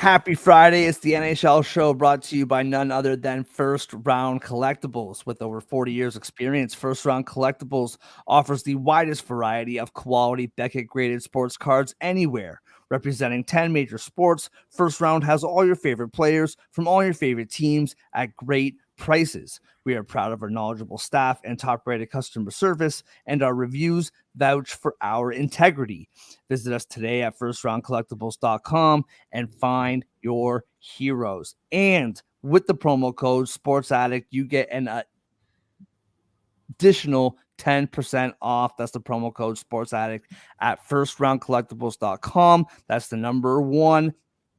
Happy Friday. It's the NHL Show brought to you by none other than First Round Collectibles. With over 40 years experience, First Round Collectibles offers the widest variety of quality Beckett-graded sports cards anywhere. Representing 10 major sports, First Round has all your favorite players from all your favorite teams at great prices. We are proud of our knowledgeable staff and top-rated customer service, and our reviews vouch for our integrity. Visit us today at firstroundcollectibles.com and find your heroes. And with the promo code Sports Addict, you get an additional 10% off. That's the promo code Sports Addict at firstroundcollectibles.com. That's the number one,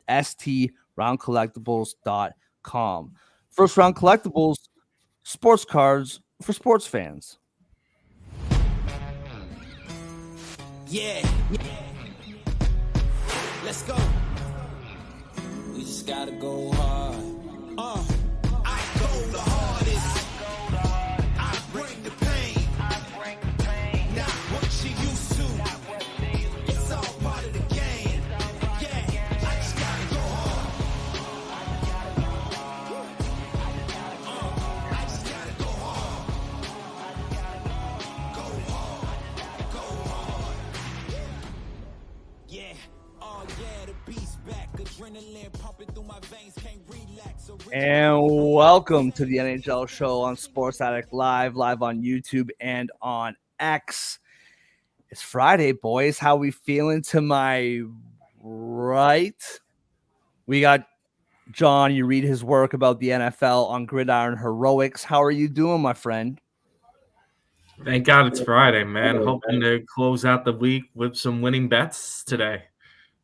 STRoundcollectibles.com. First Round Collectibles, sports cards for sports fans. Yeah. Let's go. We just gotta go hard. I go the hardest. I bring the pain. Not what you used to. It's all part of the game. Yeah, I just gotta go hard. I just gotta go hard. Go hard. Go hard. Yeah. Oh yeah, the beast back. Adrenaline pumping through my veins. Can't relax. And welcome to the NHL Show on Sports Addict live on YouTube and on X. It's Friday, boys. How we feeling? To my right, we got John. You read his work about the NFL on Gridiron Heroics. How are you doing, my friend? Thank God it's Friday, man. Hoping to close out the week with some winning bets today.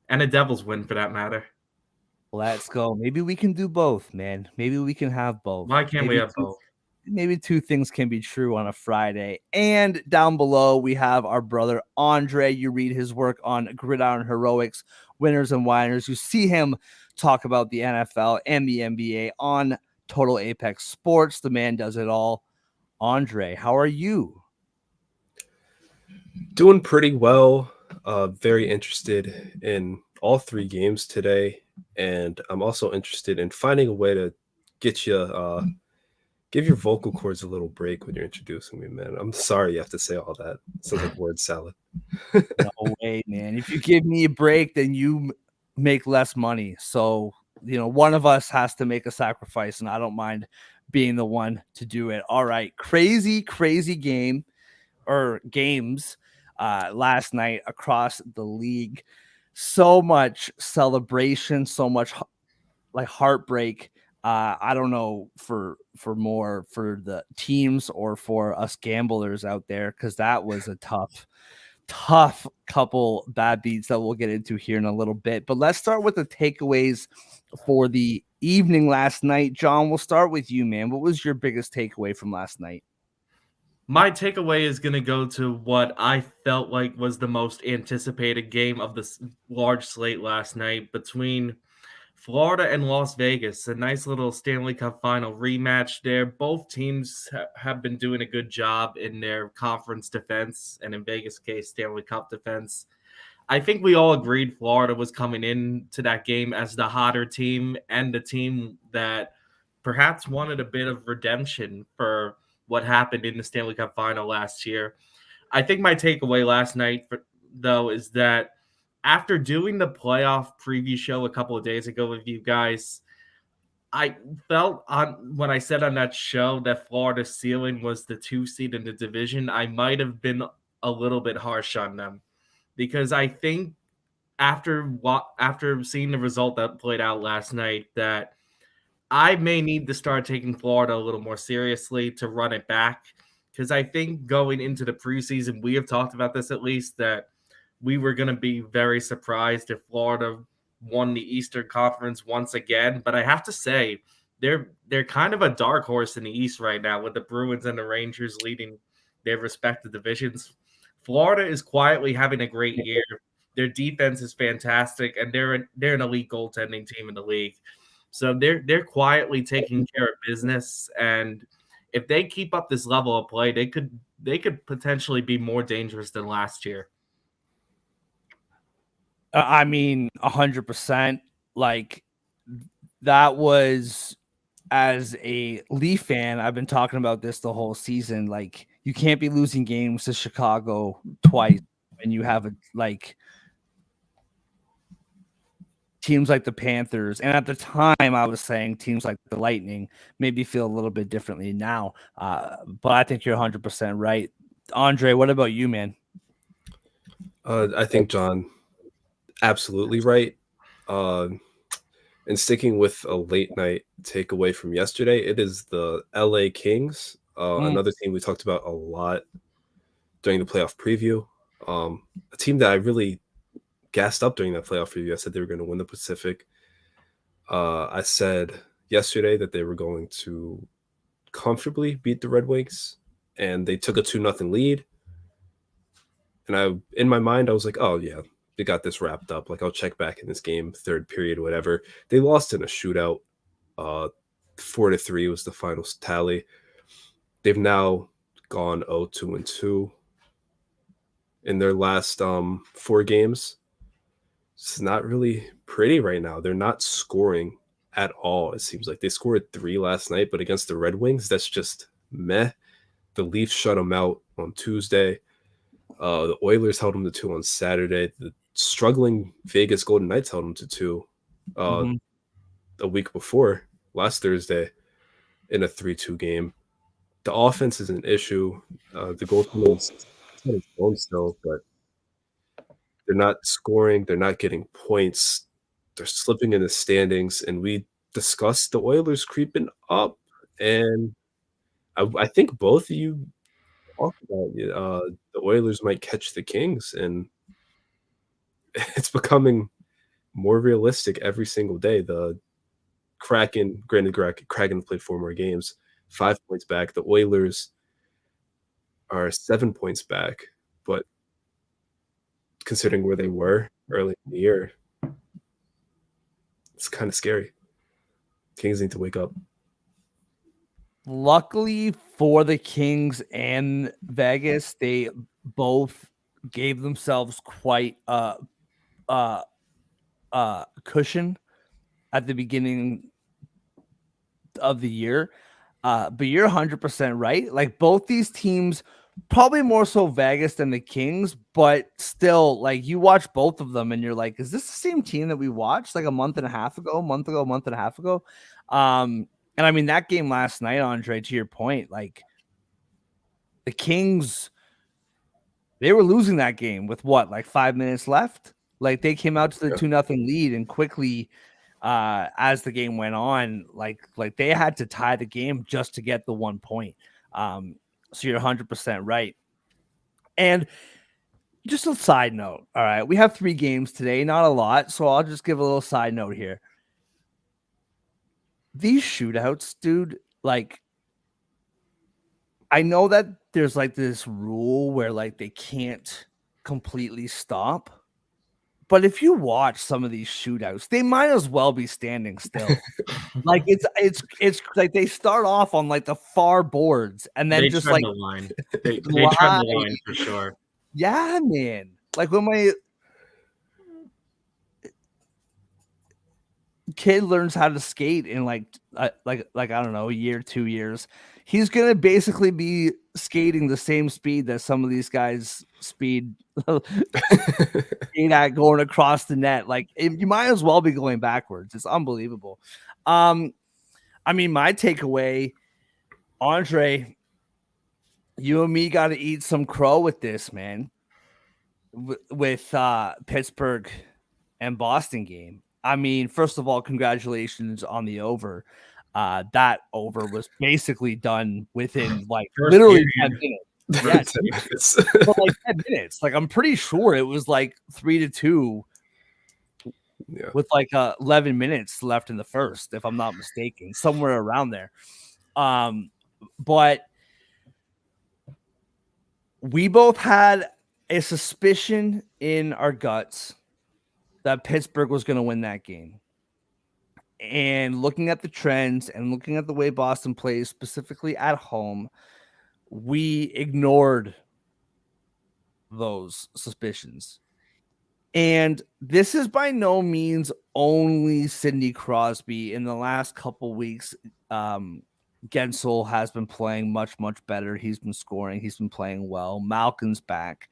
And a Devils win, for that matter. Let's go. Maybe we can do both, man. Maybe we can have both. Why can't we have both? Maybe two things can be true on a Friday. And down below, we have our brother Andre. You read his work on Gridiron Heroics, Winners and Whiners. You see him talk about the NFL and the NBA on Total Apex Sports. The man does it all. Andre, how are you? Doing pretty well. Very interested in all three games today. And I'm also interested in finding a way to get you give your vocal cords a little break when you're introducing me, man. I'm sorry you have to say all that. It sounds like word salad. No way, man. If you give me a break, then you make less money. So, one of us has to make a sacrifice, and I don't mind being the one to do it. All right. Crazy game or games last night across the league. So much celebration, so much like heartbreak. I don't know for more for the teams or for us gamblers out there, because that was a tough couple bad beats that we'll get into here in a little bit. But let's start with the takeaways for the evening last night. John, we'll start with you, man. What was your biggest takeaway from last night? My takeaway is going to go to what I felt like was the most anticipated game of this large slate last night between Florida and Las Vegas. A nice little Stanley Cup final rematch there. Both teams have been doing a good job in their conference defense, and in Vegas' case, Stanley Cup defense. I think we all agreed Florida was coming into that game as the hotter team and the team that perhaps wanted a bit of redemption for what happened in the Stanley Cup final last year. I think my takeaway last night, though, is that after doing the playoff preview show a couple of days ago with you guys, I felt when I said on that show that Florida's ceiling was the 2 seed in the division, I might have been a little bit harsh on them, because I think after seeing the result that played out last night, that I may need to start taking Florida a little more seriously to run it back, because I think going into the preseason, we have talked about this at least, that we were going to be very surprised if Florida won the Eastern Conference once again. But I have to say, they're kind of a dark horse in the East right now, with the Bruins and the Rangers leading their respective divisions. Florida is quietly having a great year. Their defense is fantastic, and they're an elite goaltending team in the league. So they're quietly taking care of business, and if they keep up this level of play, they could potentially be more dangerous than last year. I mean, 100%. Like, that was, as a Leaf fan, I've been talking about this the whole season. Like, you can't be losing games to Chicago twice when you have teams like the Panthers. And at the time, I was saying teams like the Lightning maybe feel a little bit differently now. But I think you're 100% right. Andre, what about you, man? I think John absolutely right. And sticking with a late night takeaway from yesterday, it is the LA Kings, another team we talked about a lot during the playoff preview. A team that I really gassed up during that playoff preview. I said they were going to win the Pacific. I said yesterday that they were going to comfortably beat the Red Wings, and they took a 2-0 lead. And in my mind, I was like, oh, yeah, they got this wrapped up. Like, I'll check back in this game, third period, whatever. They lost in a shootout. 4-3 was the final tally. They've now gone 0-2 in their last 4 games. It's not really pretty right now. They're not scoring at all. It seems like they scored 3 last night, but against the Red Wings, that's just meh. The Leafs shut them out on Tuesday. The Oilers held them to 2 on Saturday. The struggling Vegas Golden Knights held them to 2 a week before, last Thursday, in a 3-2 game. The offense is an issue. The goaltending is on its own still, but they're not scoring. They're not getting points. They're slipping in the standings. And we discussed the Oilers creeping up. And I think both of you talked about the Oilers might catch the Kings. And it's becoming more realistic every single day. The Kraken, granted, Kraken played 4 more games, 5 points back. The Oilers are 7 points back, but considering where they were early in the year, it's kind of scary. Kings need to wake up. Luckily for the Kings and Vegas, they both gave themselves quite a cushion at the beginning of the year. But you're 100% right. Like, both these teams, probably more so Vegas than the Kings, but still, like, you watch both of them and you're like, is this the same team that we watched like a month and a half ago? And I mean, that game last night, Andre, to your point, like, the Kings, they were losing that game with what, like 5 minutes left? Like, they came out to the 2-0 lead, and quickly, as the game went on, like they had to tie the game just to get the 1 point. So you're 100% right. And just a side note, all right, we have 3 games today, not a lot, so I'll just give a little side note here. These shootouts, dude, like, I know that there's like this rule where like they can't completely stop, but if you watch some of these shootouts, they might as well be standing still. Like, it's like they start off on like the far boards and then They just trend like the line. They trend the line for sure. Yeah, man. Like, when my kid learns how to skate in like I don't know, a year, 2 years, he's gonna basically be skating the same speed that some of these guys skate at going across the net. Like, you might as well be going backwards. It's unbelievable. I mean, my takeaway, Andre, you and me got to eat some crow with this, man. With Pittsburgh and Boston game. I mean, first of all, congratulations on the over. That over was basically done within like First literally period. 10 minutes. Yes, for like 10 minutes. Like, I'm pretty sure it was like 3-2 with like 11 minutes left in the first, if I'm not mistaken, somewhere around there. But we both had a suspicion in our guts that Pittsburgh was going to win that game. And looking at the trends and looking at the way Boston plays, specifically at home, we ignored those suspicions. And this is by no means only Sidney Crosby. In the last couple weeks, Gensel has been playing much, much better. He's been scoring. He's been playing well. Malkin's back.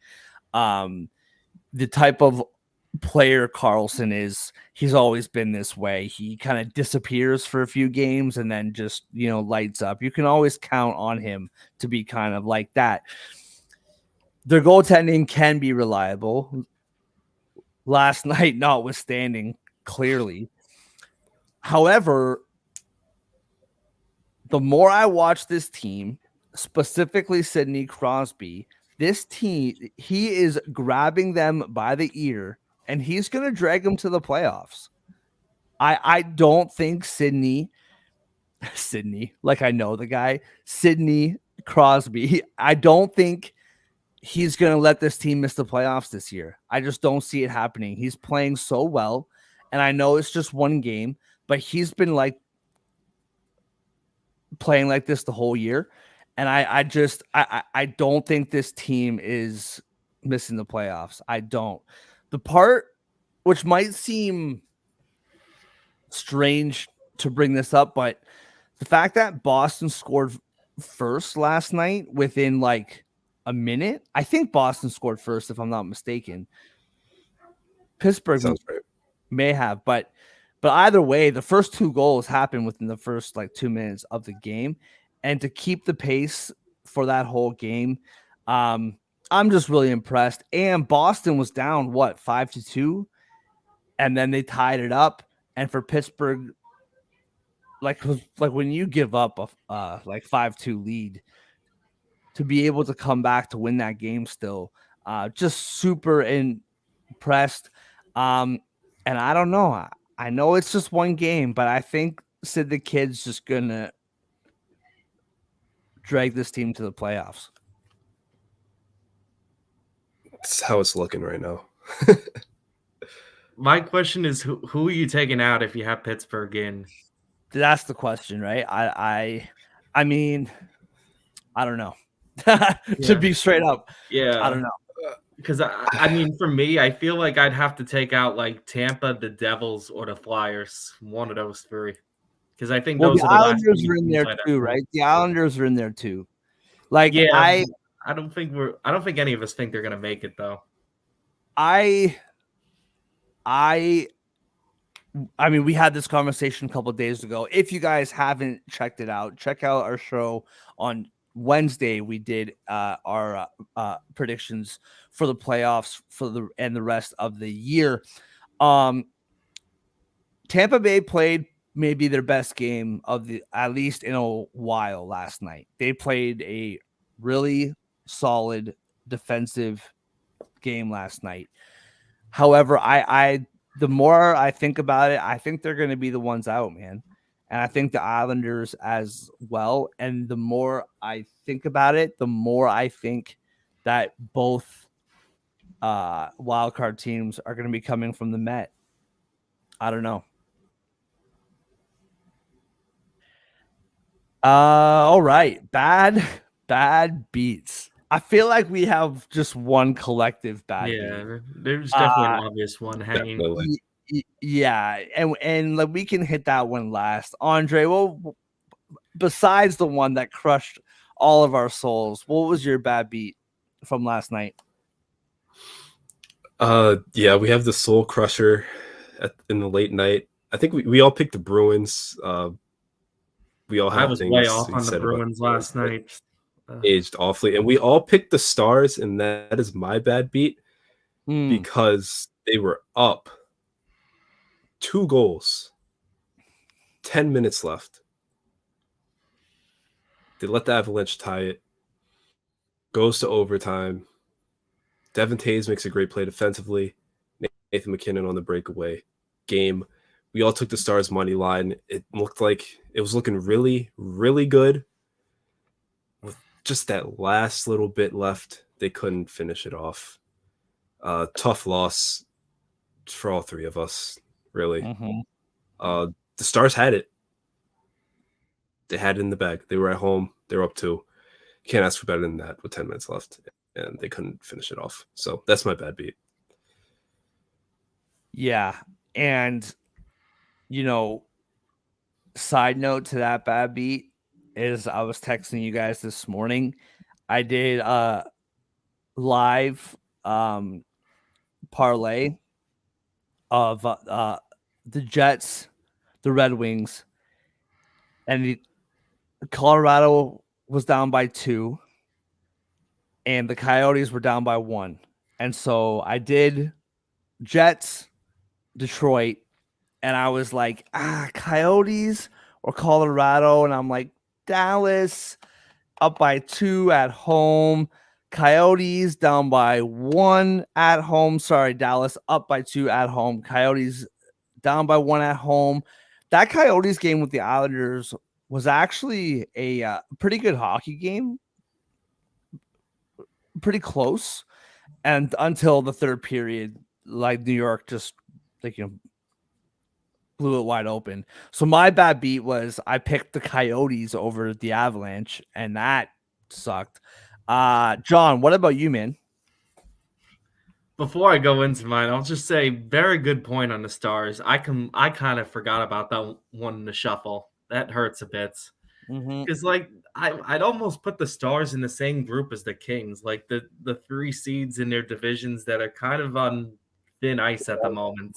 The type of player Carlson is, he's always been this way. He kind of disappears for a few games and then just, lights up. You can always count on him to be kind of like that. Their goaltending can be reliable. Last night, notwithstanding, clearly. However, the more I watch this team, specifically Sidney Crosby, this team, he is grabbing them by the ear and he's going to drag them to the playoffs. I don't think Sidney, like I know the guy, Sidney Crosby, I don't think he's going to let this team miss the playoffs this year. I just don't see it happening. He's playing so well, and I know it's just one game, but he's been playing like this the whole year, and I don't think this team is missing the playoffs. I don't. The part which might seem strange to bring this up, but the fact that Boston scored first last night within a minute. I think Boston scored first, if I'm not mistaken. Pittsburgh may have, but either way, the first two goals happened within the first 2 minutes of the game, and to keep the pace for that whole game, I'm just really impressed. And Boston was down 5-2, and then they tied it up. And for Pittsburgh, when you give up a 5-2 lead, to be able to come back to win that game still, just super impressed. And I don't know. I know it's just one game, but I think Sid the Kid's just going to drag this team to the playoffs. That's how it's looking right now. My question is, who are you taking out if you have Pittsburgh in? That's the question, right? I mean, I don't know. To be straight up, yeah, I don't know. Because I mean, for me, I feel like I'd have to take out Tampa, the Devils, or the Flyers. One of those three, because I think those the are the Islanders are in there too, right? The Islanders are in there too. I don't think any of us think they're gonna make it though. I mean, we had this conversation a couple of days ago. If you guys haven't checked it out, check out our show on Wednesday. We did our predictions for the playoffs and the rest of the year. Tampa Bay played maybe their best game at least in a while last night. They played a really solid defensive game last night. However, the more I think about it, I think they're going to be the ones out, man. And I think the Islanders as well. And the more I think about it, the more I think that both wildcard teams are going to be coming from the Met. I don't know. All right. Bad beats. I feel like we have just one collective bad beat. There's definitely an obvious one hanging. Yeah, and we can hit that one last. Andre, well, besides the one that crushed all of our souls, what was your bad beat from last night? Yeah, we have the Soul Crusher in the late night. I think we all picked the Bruins. We all have things way off on the Bruins last night. Aged awfully, and we all picked the Stars, and that is my bad beat because they were up 2 goals, 10 minutes left. They let the Avalanche tie it. Goes to overtime. Devin Taves makes a great play defensively. Nathan McKinnon on the breakaway. Game. We all took the Stars money line. It looked like it was looking really, really good. With just that last little bit left, they couldn't finish it off. Tough loss for all three of us, really. The Stars had it. They had it in the bag. They were at home. They were up 2. Can't ask for better than that with 10 minutes left, and they couldn't finish it off. So that's my bad beat. Yeah. And, side note to that bad beat is I was texting you guys this morning. I did a live parlay of the Jets, the Red Wings, and the Colorado was down by 2 and the Coyotes were down by 1. And so I did Jets, Detroit, and I was like, Coyotes or Colorado, and I'm like, Dallas up by 2 at home. Coyotes down by 1 at home. Sorry, Dallas up by 2 at home. Coyotes down by 1 at home. That Coyotes game with the Islanders was actually a pretty good hockey game. Pretty close. And until the third period, like New York just blew it wide open. So my bad beat was I picked the Coyotes over the Avalanche, and that sucked. John, what about you, man? Before I go into mine, I'll just say very good point on the Stars. I kind of forgot about that one in the shuffle. That hurts a bit. Because I'd almost put the Stars in the same group as the Kings, like the 3 seeds in their divisions that are kind of on thin ice at the moment.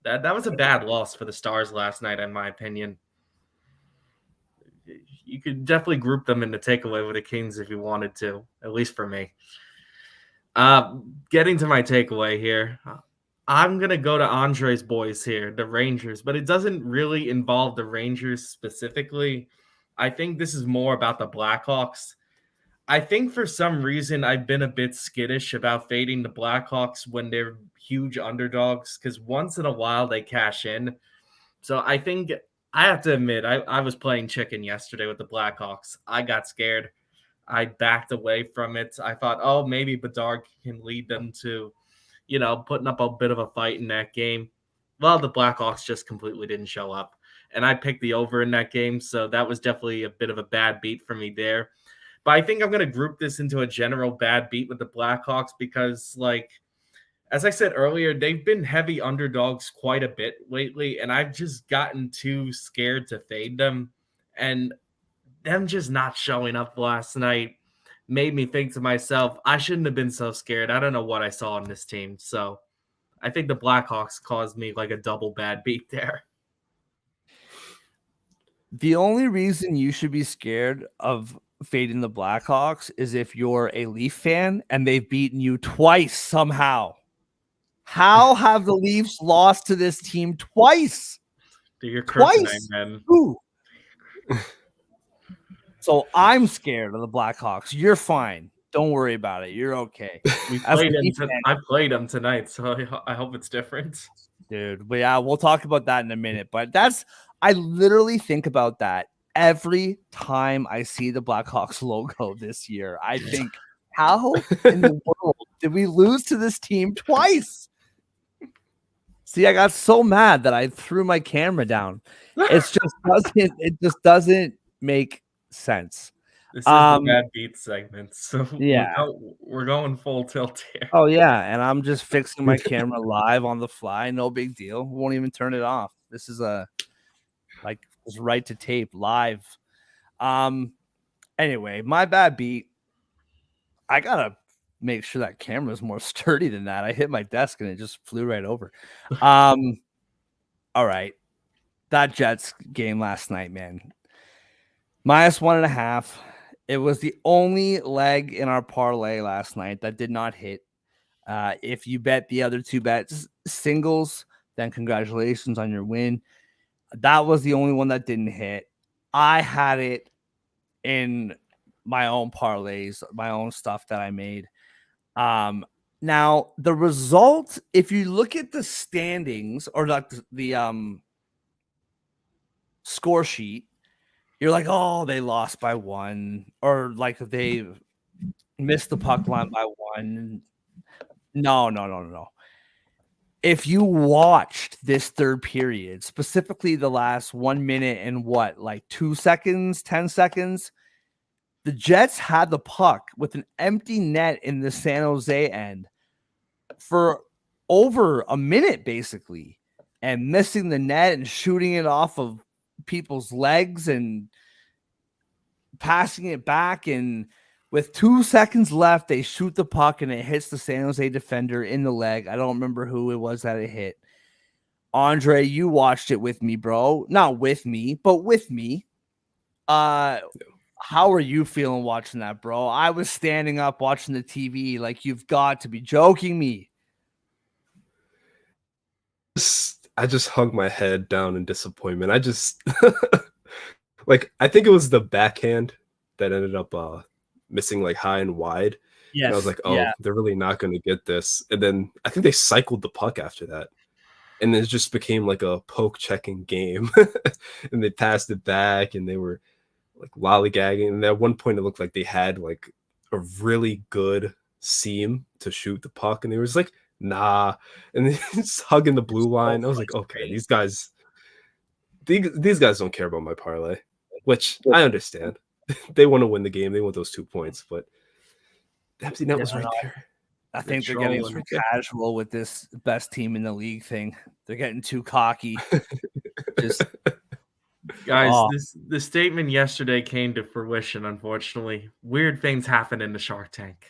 That was a bad loss for the Stars last night, in my opinion. You could definitely group them in the takeaway with the Kings if you wanted to, at least for me. Getting to my takeaway here, I'm going to go to Andre's boys here, the Rangers, but it doesn't really involve the Rangers specifically. I think this is more about the Blackhawks. I think for some reason I've been a bit skittish about fading the Blackhawks when they're huge underdogs because once in a while they cash in. So I think I have to admit, I was playing chicken yesterday with the Blackhawks. I got scared. I backed away from it. I thought, oh, maybe Bedard can lead them to, putting up a bit of a fight in that game. Well, the Blackhawks just completely didn't show up. And I picked the over in that game, so that was definitely a bit of a bad beat for me there. But I think I'm going to group this into a general bad beat with the Blackhawks because, as I said earlier, they've been heavy underdogs quite a bit lately, and I've just gotten too scared to fade them. And them just not showing up last night made me think to myself, I shouldn't have been so scared. I don't know what I saw in this team. So I think the Blackhawks caused me like a double bad beat there. The only reason you should be scared of fading the Blackhawks is if you're a Leaf fan and they've beaten you twice somehow. How have the Leafs lost to this team twice? Dude, you're twice, man. Ooh. So I'm scared of the Blackhawks. You're fine. Don't worry about it. You're okay. I played them tonight, so I hope it's different. Dude, but yeah, we'll talk about that in a minute. But I literally think about that every time I see the Blackhawks logo this year. I think, how in the world did we lose to this team twice? See, I got so mad that I threw my camera down. It just doesn't make sense. This is the bad beat segment, so yeah, we're going full tilt here. Oh yeah, and I'm just fixing my camera live on the fly. No big deal. Won't even turn it off. This is it's right to tape live. Anyway, my bad beat. I gotta make sure that camera is more sturdy than that. I hit my desk and it just flew right over. All right, that Jets game last night, man. -1.5. It was the only leg in our parlay last night that did not hit. If you bet the other 2 bets singles, then congratulations on your win. That was the only one that didn't hit. I had it in my own parlays, my own stuff that I made. Now the result, if you look at the standings or like the score sheet, you're like, oh, they lost by 1, or like they missed the puck line by 1. No. If you watched this third period, specifically the last 1 minute and 2 seconds, 10 seconds, the Jets had the puck with an empty net in the San Jose end for over a minute basically, and missing the net and shooting it off of people's legs and passing it back. And with 2 seconds left, they shoot the puck and it hits the San Jose defender in the leg. I don't remember who it was that it hit. Andre, you watched it with me, bro. Not with me, but with me. How are you feeling watching that, bro? I was standing up watching the TV like, you've got to be joking me. I just hung my head down in disappointment. I just like, I think it was the backhand that ended up missing like high and wide. Yes. And I was like, oh, they're really not going to get this. And then I think they cycled the puck after that. And it just became like a poke checking game. And they passed it back and they were like lollygagging. And at one point it looked like they had like a really good seam to shoot the puck. And they was like, nah. And then just hugging the blue line. I was like, okay, these guys don't care about my parlay, which I understand. They want to win the game. They want those 2 points, but the empty net was right there. I think they're getting too casual with this best team in the league thing. They're getting too cocky. Guys, the statement yesterday came to fruition, unfortunately. Weird things happen in the Shark Tank.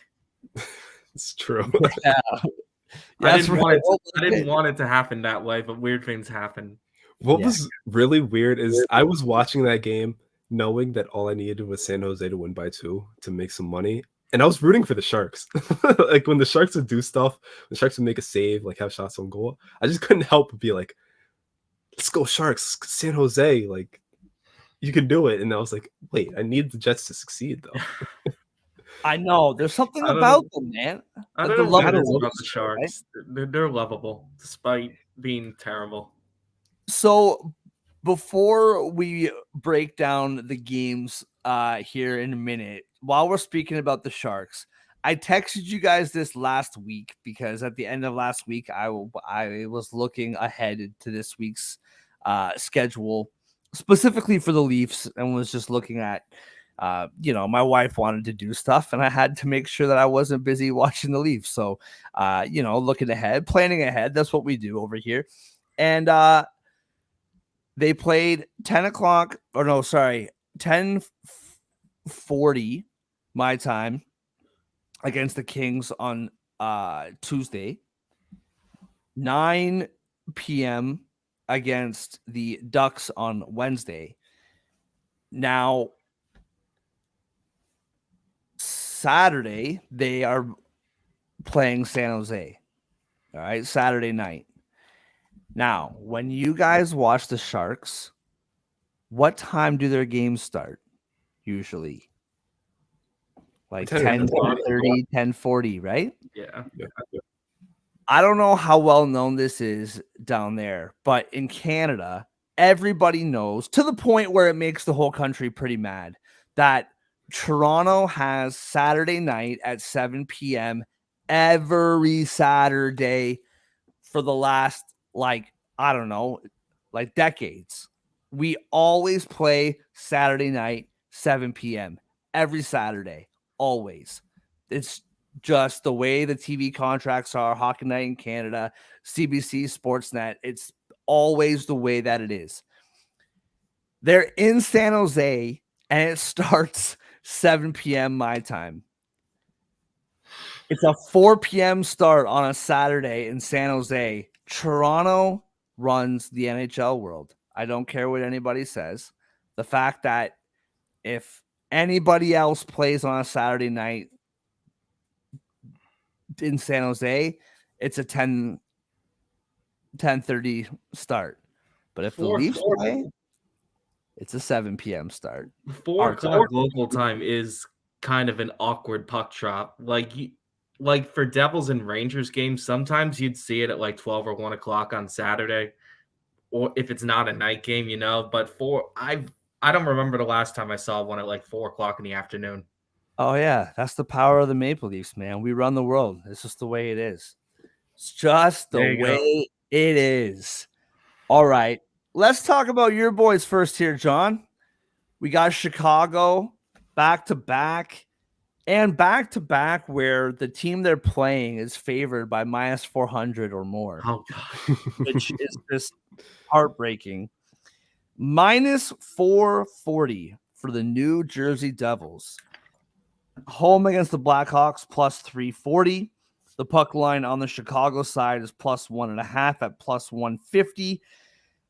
It's true. Yeah. I didn't want it to happen that way, but weird things happen. What was really weird is I was watching that game knowing that all I needed was San Jose to win by 2 to make some money. And I was rooting for the Sharks. Like when the Sharks would do stuff, the Sharks would make a save, like have shots on goal. I just couldn't help but be like, let's go Sharks, San Jose. Like, you can do it. And I was like, wait, I need the Jets to succeed though. I know. There's something about them, man. I don't know what it is about the Sharks. Right? They're lovable despite being terrible. So before we break down the games here in a minute, while we're speaking about the Sharks, I texted you guys this last week because at the end of last week, I was looking ahead to this week's schedule specifically for the Leafs and was just looking at, my wife wanted to do stuff and I had to make sure that I wasn't busy watching the Leafs. So, looking ahead, planning ahead, that's what we do over here. And they played 10:40 my time against the Kings on Tuesday, 9 p.m. against the Ducks on Wednesday. Now, Saturday, they are playing San Jose. All right, Saturday night. Now, when you guys watch the Sharks, what time do their games start? Usually like 10:30, 10:40, right? Yeah. I don't know how well known this is down there, but in Canada, everybody knows, to the point where it makes the whole country pretty mad, that Toronto has Saturday night at 7 p.m. every Saturday for the last, decades. We always play Saturday night, 7 p.m. every Saturday, always. It's just the way the TV contracts are. Hockey Night in Canada, CBC Sportsnet, it's always the way that it is. They're in San Jose, and it starts 7 p.m. my time. It's a 4 p.m. start on a Saturday in San Jose. Toronto runs the NHL world. I don't care what anybody says. The fact that if anybody else plays on a Saturday night in San Jose, it's a 10:30 start. But if the Leafs play, it's a 7 p.m. start. 4 o'clock local time is kind of an awkward puck drop. Like for Devils and Rangers games, sometimes you'd see it at like 12 or 1 o'clock on Saturday, or if it's not a night game, But I don't remember the last time I saw one at like 4 o'clock in the afternoon. Oh yeah, that's the power of the Maple Leafs, man. We run the world. It's just the way it is. It's just the way it is. All right, let's talk about your boys first here, John. We got Chicago back to back. And back to back where the team they're playing is favored by minus 400 or more, Oh god. which is just heartbreaking. Minus 440 for the New Jersey Devils. Home against the Blackhawks plus 340. The puck line on the Chicago side is plus 1.5 at plus 150.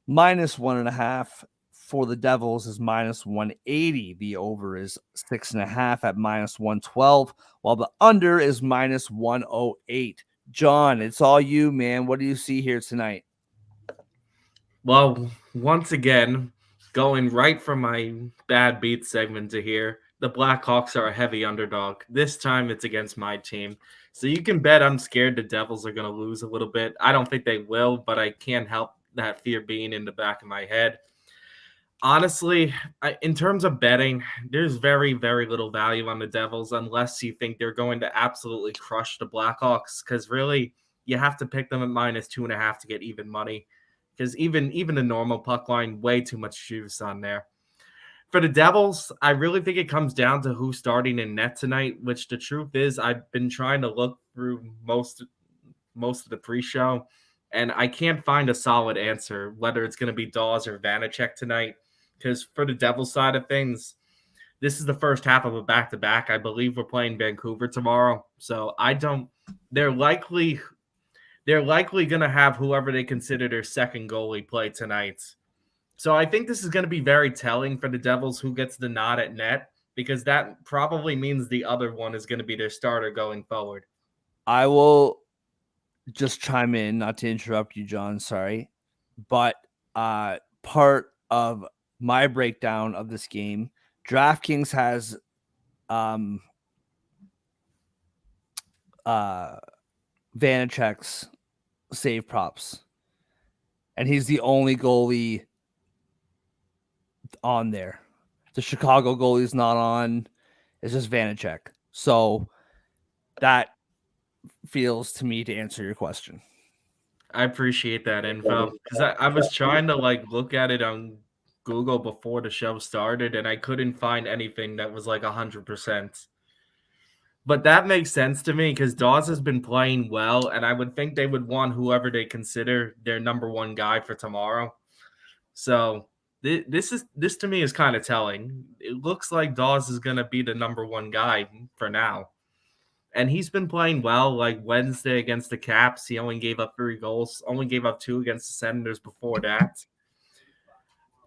Minus 1.5 for the Devils is minus 180. The over is 6.5 at minus 112, while the under is minus 108. John, it's all you, man. What do you see here tonight? Well, once again, going right from my bad beat segment to here, the Blackhawks are a heavy underdog. This time it's against my team. So you can bet I'm scared the Devils are going to lose a little bit. I don't think they will, but I can't help that fear being in the back of my head. Honestly, in terms of betting, there's very, very little value on the Devils unless you think they're going to absolutely crush the Blackhawks, because really, you have to pick them at minus 2.5 to get even money, because even the normal puck line, way too much juice on there. For the Devils, I really think it comes down to who's starting in net tonight, which the truth is I've been trying to look through most of the pre-show, and I can't find a solid answer, whether it's going to be Dawes or Vanacek tonight, because for the Devils side of things, this is the first half of a back-to-back. I believe we're playing Vancouver tomorrow, so they're likely going to have whoever they consider their second goalie play tonight. So I think this is going to be very telling for the Devils who gets the nod at net, because that probably means the other one is going to be their starter going forward. I will just chime in, not to interrupt you, John, sorry. But part of my breakdown of this game, DraftKings has Vanacek's save props. And he's the only goalie on there. The Chicago goalie's not on. It's just Vanacek. So that feels to me to answer your question. I appreciate that info, because I was trying to look at it on Google before the show started, and I couldn't find anything that was 100%. But that makes sense to me, because Dawes has been playing well, and I would think they would want whoever they consider their number one guy for tomorrow. So this to me is kind of telling. It looks like Dawes is going to be the number one guy for now. And he's been playing well. Like Wednesday against the Caps, he only gave up 3 goals, only gave up 2 against the Senators before that.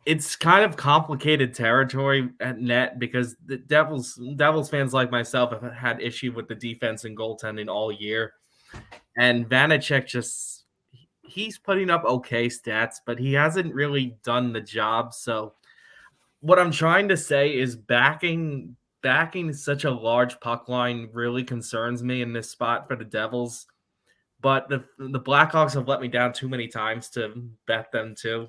It's kind of complicated territory at net, because the Devils fans like myself have had issue with the defense and goaltending all year. And Vanacek he's putting up okay stats, but he hasn't really done the job. So what I'm trying to say is backing such a large puck line really concerns me in this spot for the Devils. But the Blackhawks have let me down too many times to bet them too.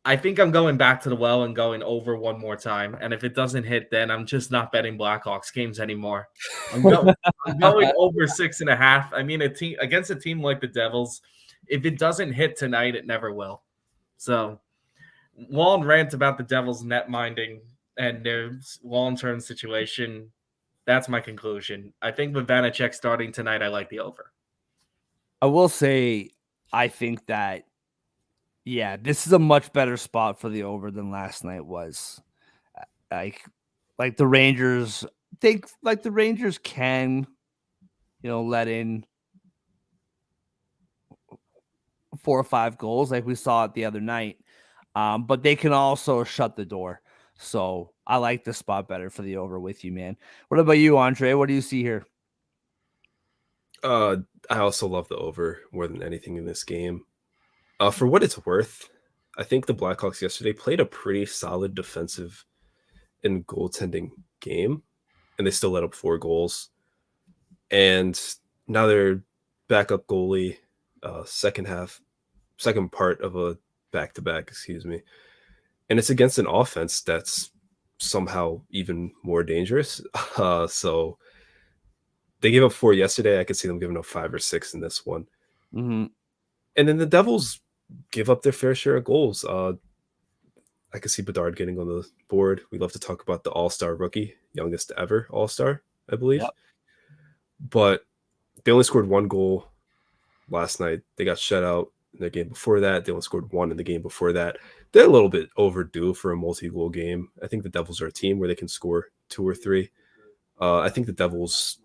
I think I'm going back to the well and going over one more time. And if it doesn't hit, then I'm just not betting Blackhawks games anymore. I'm going over 6.5. I mean, against a team like the Devils, if it doesn't hit tonight, it never will. So, long rant about the Devils net minding and their long-term situation. That's my conclusion. I think with Vanacek starting tonight, I like the over. I will say, I think that, yeah, this is a much better spot for the over than last night was. Like the Rangers, the Rangers can, let in 4 or 5 goals like we saw it the other night. But they can also shut the door. So I like this spot better for the over with you, man. What about you, Andre? What do you see here? I also love the over more than anything in this game. For what it's worth, I think the Blackhawks yesterday played a pretty solid defensive and goaltending game, and they still let up 4 goals. And now they're backup goalie, second part of a back-to-back, and it's against an offense that's somehow even more dangerous. So they gave up 4 yesterday. I could see them giving up 5 or 6 in this one. Mm-hmm. And then the Devils give up their fair share of goals. I could see Bedard getting on the board. We love to talk about the all-star rookie, youngest ever all-star. I believe. Yep. But they only scored 1 goal last night. They got shut out in the game before that. They only scored 1 in the game before that. They're a little bit overdue for a multi-goal game. I think the Devils are a team where they can score 2 or 3. I think the Devils,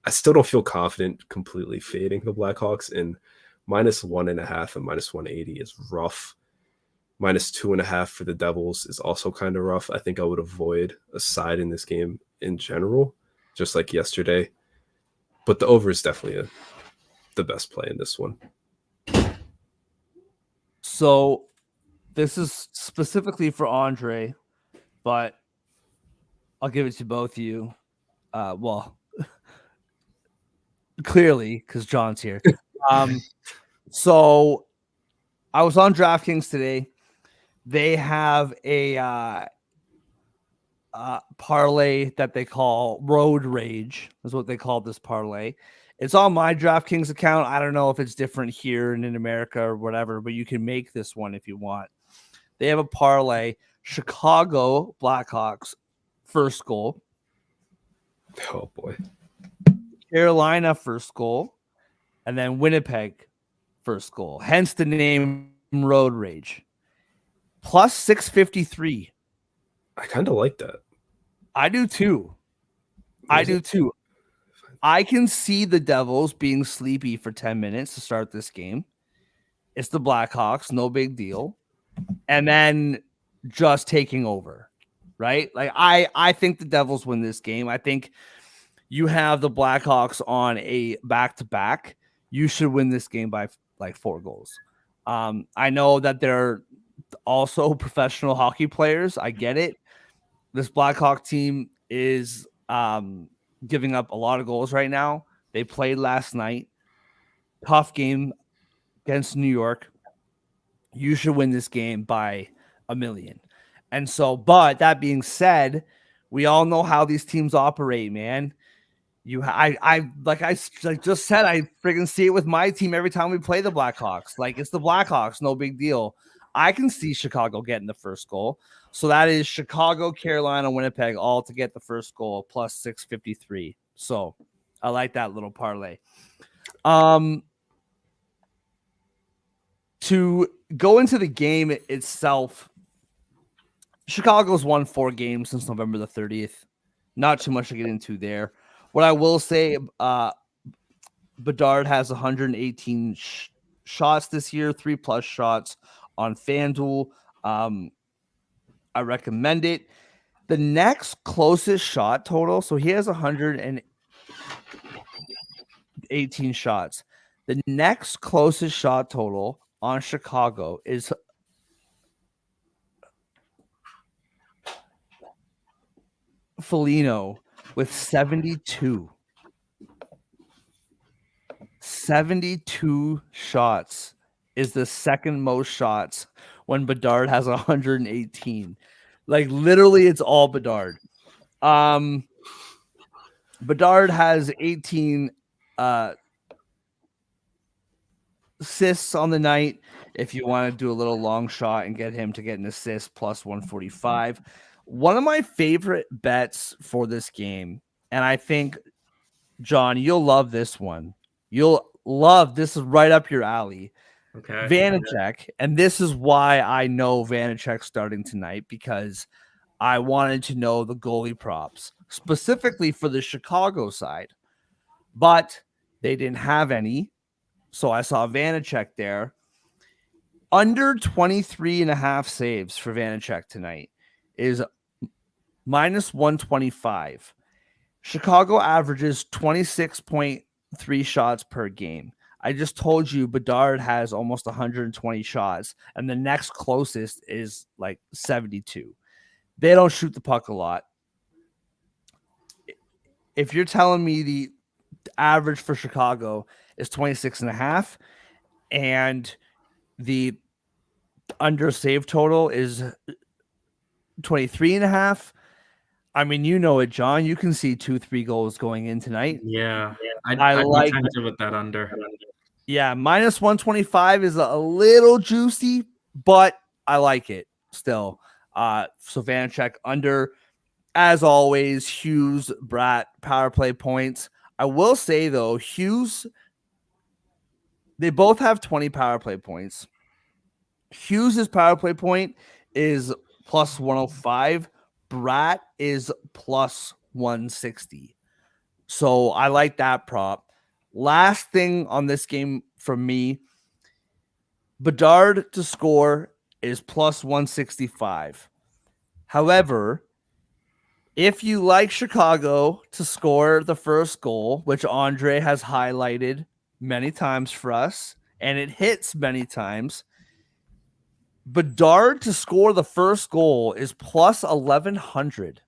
I still don't feel confident completely fading the Blackhawks, and -1.5 and -180 is rough. -2.5 for the Devils is also kind of rough. I think I would avoid a side in this game in general, just like yesterday. But the over is definitely the best play in this one. So this is specifically for Andre, but I'll give it to both of you. Well, clearly, because John's here. So I was on DraftKings today. They have a parlay that they call Road Rage, is what they call this parlay. It's on my DraftKings account. I don't know if it's different here and in America or whatever, but you can make this one if you want. They have a parlay: Chicago Blackhawks first goal, Oh boy. Carolina first goal, and then Winnipeg first goal. Hence the name Road Rage. Plus 653. I kind of like that. I do too. I do too. I can see the Devils being sleepy for 10 minutes to start this game. It's the Blackhawks, no big deal. And then just taking over, right? Like I think the Devils win this game. I think you have the Blackhawks on a back-to-back. You should win this game by like 4 goals. I know that they're also professional hockey players. I get it. This Blackhawk team is giving up a lot of goals right now. They played last night. Tough game against New York. You should win this game by 1 million. And so, but that being said, we all know how these teams operate, man. I just said, I freaking see it with my team every time we play the Blackhawks. Like, it's the Blackhawks, no big deal. I can see Chicago getting the first goal. So that is Chicago, Carolina, Winnipeg, all to get the first goal, plus 653. So I like that little parlay. To go into the game itself, Chicago's won 4 games since November the 30th. Not too much to get into there. What I will say, Bedard has 118 shots this year, 3+ shots on FanDuel. I recommend it. The next closest shot total, so he has 118 shots. The next closest shot total on Chicago is Foligno with 72. 72 shots is the second most shots when Bedard has 118. Like, literally, it's all Bedard. Bedard has 18 assists on the night. If you want to do a little long shot and get him to get an assist, plus 145. One of my favorite bets for this game, and I think, John, you'll love this one. You'll love this. Is right up your alley. Okay. Vanacek, and this is why I know Vanacek starting tonight, because I wanted to know the goalie props specifically for the Chicago side, but they didn't have any. So I saw Vanacek there. Under 23.5 saves for Vanacek tonight is -125. Chicago averages 26.3 shots per game. I just told you Bedard has almost 120 shots, and the next closest is like 72. They don't shoot the puck a lot. If you're telling me the average for Chicago is 26.5 and the under save total is 23.5, I mean, you know it, John. You can see 2-3 goals going in tonight. Yeah. I like it with that under. Yeah, -125 is a little juicy, but I like it still. So Vanacek under. as always, Hughes, Bratt, power play points. I will say, though, Hughes, they both have 20 power play points. Hughes' power play point is plus 105. Bratt is plus 160. So I like that prop. Last thing on this game from me, Bedard to score is plus 165. However, if you like Chicago to score the first goal, which Andre has highlighted many times for us, and it hits many times, Bedard to score the first goal is plus 1100.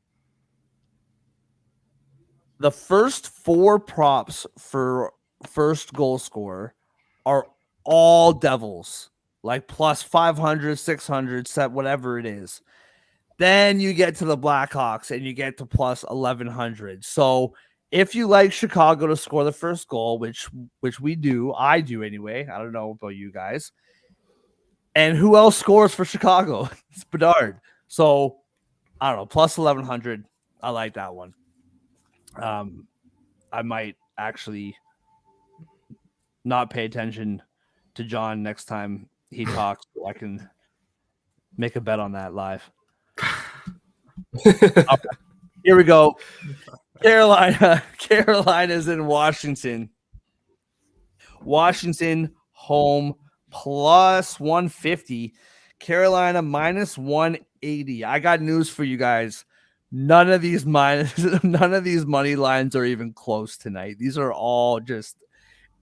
The first 4 props for first goal scorer are all Devils, like plus 500, 600, set whatever it is. Then you get to the Blackhawks and you get to plus 1100. So if you like Chicago to score the first goal, which we do, I do anyway. I don't know about you guys. And who else scores for Chicago? It's Bedard. So I don't know, plus 1100. I like that one. I might actually not pay attention to John next time he talks. So I can make a bet on that live. Okay, here we go. Carolina's in Washington. Washington home plus 150. Carolina minus 180. I got news for you guys. None of these money lines are even close tonight. These are all just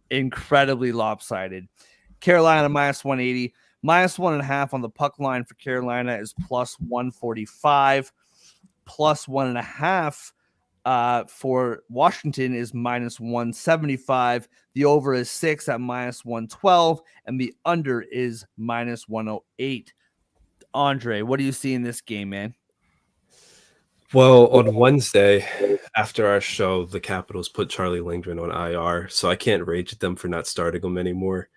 incredibly lopsided. Carolina minus 180. Minus 1.5 on the puck line for Carolina is plus 145. Plus 1.5 for Washington is minus 175. The over is 6 at minus 112, and the under is minus 108. Andre, what do you see in this game, man? Well, on Wednesday, after our show, the Capitals put Charlie Lindgren on IR, so I can't rage at them for not starting him anymore.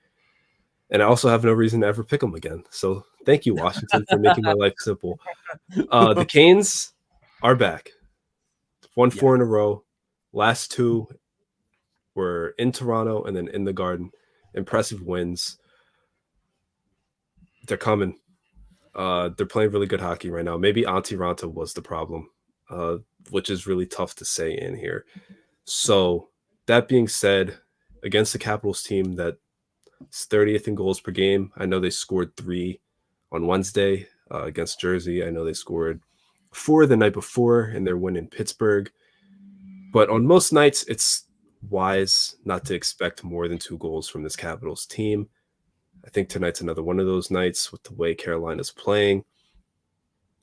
And I also have no reason to ever pick him again. So thank you, Washington, for making my life simple. The Canes are back. 4 in a row. Last 2 were in Toronto and then in the Garden. Impressive wins. They're coming. They're playing really good hockey right now. Maybe Antti Ranta was the problem, which is really tough to say in here. So that being said, against the Capitals team that's 30th in goals per game, I know they scored 3 on Wednesday against Jersey. I know they scored 4 the night before in their win in Pittsburgh. But on most nights, it's wise not to expect more than 2 goals from this Capitals team. I think tonight's another one of those nights with the way Carolina's playing.